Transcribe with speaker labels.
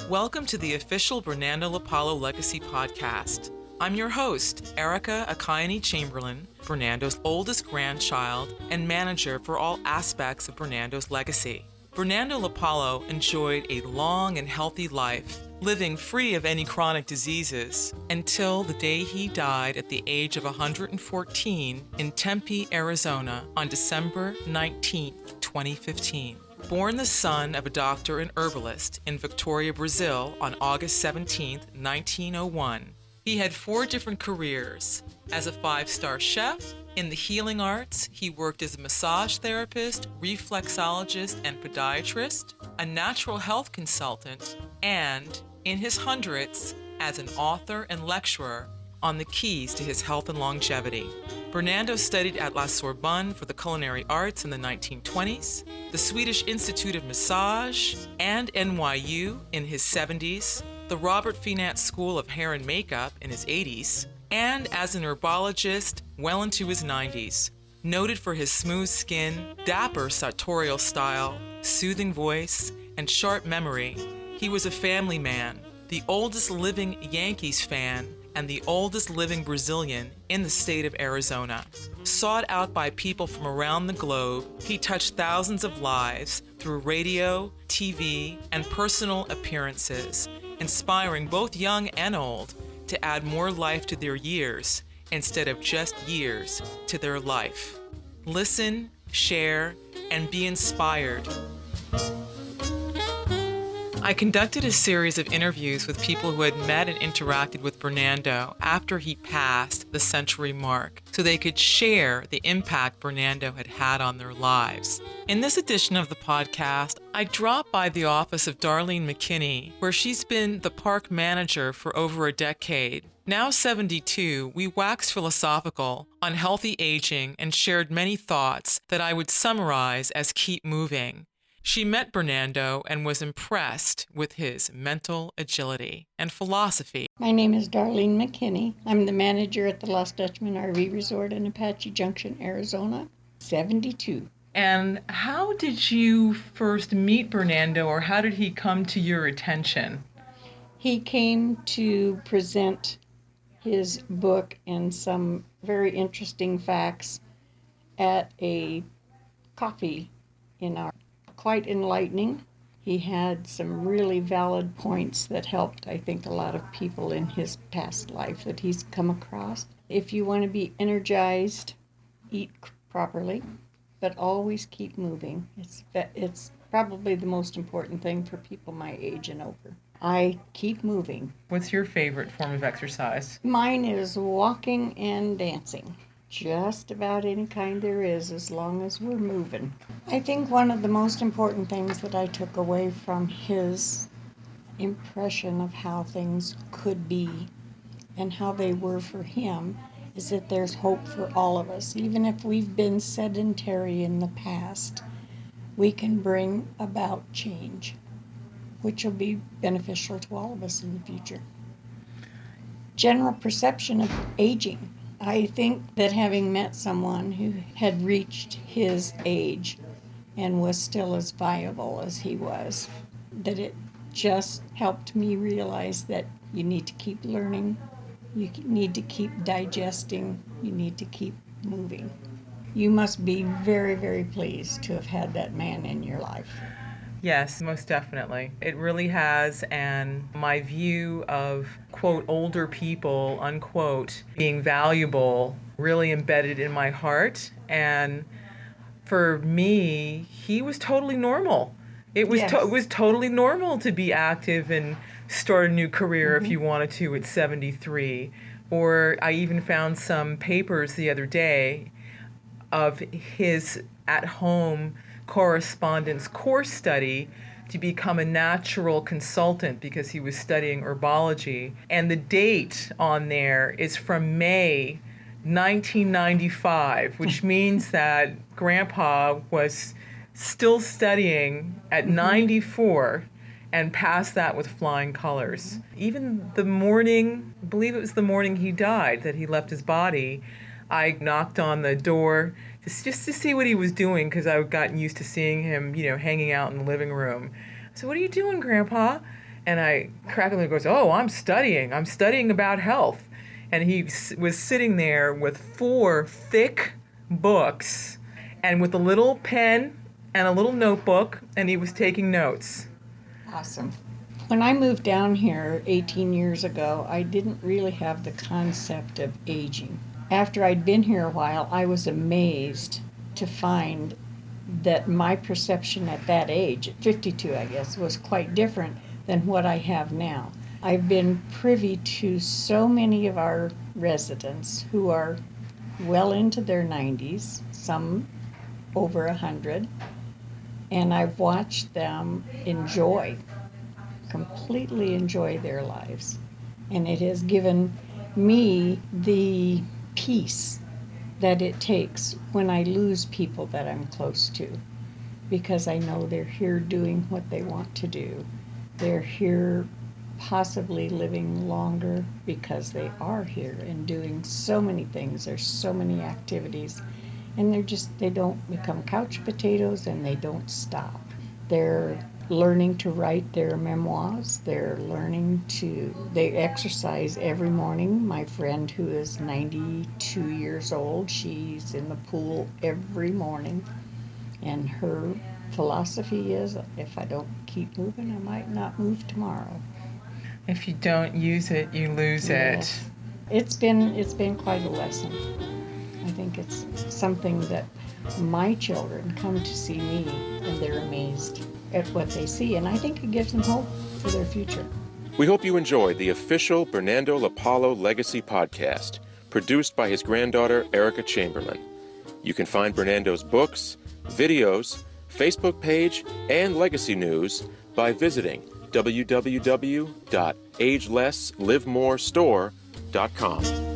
Speaker 1: Welcome to the official Bernardo Lapallo Legacy Podcast. I'm your host, Erica Akayani Chamberlain, Bernardo's oldest grandchild and manager for all aspects of Bernardo's legacy. Bernardo Lapallo enjoyed a long and healthy life, living free of any chronic diseases, until the day he died at the age of 114 in Tempe, Arizona on December 19, 2015. Born the son of a doctor and herbalist in Victoria, Brazil on August 17, 1901, he had 4 different careers. As a 5-star chef, in the healing arts, he worked as a massage therapist, reflexologist, and podiatrist, a natural health consultant, and, in his hundreds, as an author and lecturer on the keys to his health and longevity. Bernardo studied at La Sorbonne for the culinary arts in the 1920s, the Swedish Institute of Massage, and NYU in his 70s, the Robert Finance School of Hair and Makeup in his 80s, and as an herbologist well into his 90s. Noted for his smooth skin, dapper sartorial style, soothing voice, and sharp memory, he was a family man, the oldest living Yankees fan, and the oldest living Brazilian in the state of Arizona. Sought out by people from around the globe, he touched thousands of lives through radio, TV, and personal appearances, inspiring both young and old to add more life to their years instead of just years to their life. Listen, share, and be inspired. I conducted a series of interviews with people who had met and interacted with Bernardo after he passed the century mark, so they could share the impact Bernardo had had on their lives. In this edition of the podcast, I dropped by the office of Darlene McKinney, where she's been the park manager for over a decade. Now 72, we waxed philosophical on healthy aging and shared many thoughts that I would summarize as keep moving. She met Bernardo and was impressed with his mental agility and philosophy.
Speaker 2: My name is Darlene McKinney. I'm the manager at the Lost Dutchman RV Resort in Apache Junction, Arizona, 72.
Speaker 1: And how did you first meet Bernardo, or how did he come to your attention?
Speaker 2: He came to present his book and some very interesting facts at a coffee in our quite enlightening. He had some really valid points that helped, I think, a lot of people in his past life that he's come across. If you want to be energized, eat properly, but always keep moving. It's probably the most important thing for people my age and over. I keep moving.
Speaker 1: What's your favorite form of exercise?
Speaker 2: Mine is walking and dancing. Just about any kind there is, as long as we're moving. I think one of the most important things that I took away from his impression of how things could be and how they were for him is that there's hope for all of us. Even if we've been sedentary in the past, we can bring about change, which will be beneficial to all of us in the future. General perception of aging. I think that having met someone who had reached his age and was still as viable as he was, that it just helped me realize that you need to keep learning, you need to keep digesting, you need to keep moving. You must be very, very pleased to have had that man in your life.
Speaker 1: Yes, most definitely. It really has, and my view of, quote, older people, unquote, being valuable really embedded in my heart. And for me, he was totally normal. It was
Speaker 2: Yes.
Speaker 1: it was totally normal to be active and start a new career if you wanted to at 73. Or I even found some papers the other day of his at-home correspondence course study to become a natural consultant because he was studying herbology. And the date on there is from May 1995, which means that Grandpa was still studying at 94 and passed that with flying colors. Even the morning, I believe it was the morning he died, that he left his body, I knocked on the door just to see what he was doing, because I've gotten used to seeing him, hanging out in the living room. So, what are you doing, Grandpa? And I crackingly goes, oh, I'm studying about health. And he was sitting there with 4 thick books and with a little pen and a little notebook, and he was taking notes.
Speaker 2: Awesome. When I moved down here 18 years ago, I didn't really have the concept of aging. After I'd been here a while, I was amazed to find that my perception at that age, at 52 I guess, was quite different than what I have now. I've been privy to so many of our residents who are well into their 90s, some over 100, and I've watched them completely enjoy their lives. And it has given me the peace that it takes when I lose people that I'm close to, because I know they're here doing what they want to do. They're here possibly living longer because they are here and doing so many things. There's so many activities, and they don't become couch potatoes, and they don't stop. They're learning to write their memoirs. They exercise every morning. My friend who is 92 years old, she's in the pool every morning, and her philosophy is, if I don't keep moving, I might not move tomorrow.
Speaker 1: If you don't use it, you lose it.
Speaker 2: It's been quite a lesson. I think it's something that my children come to see me, and they're amazed at what they see, and I think it gives them hope for their future.
Speaker 3: We hope you enjoyed the official Bernardo Lapallo Legacy Podcast, produced by his granddaughter, Erica Chamberlain. You can find Bernardo's books, videos, Facebook page, and legacy news by visiting www.agelesslivemorestore.com.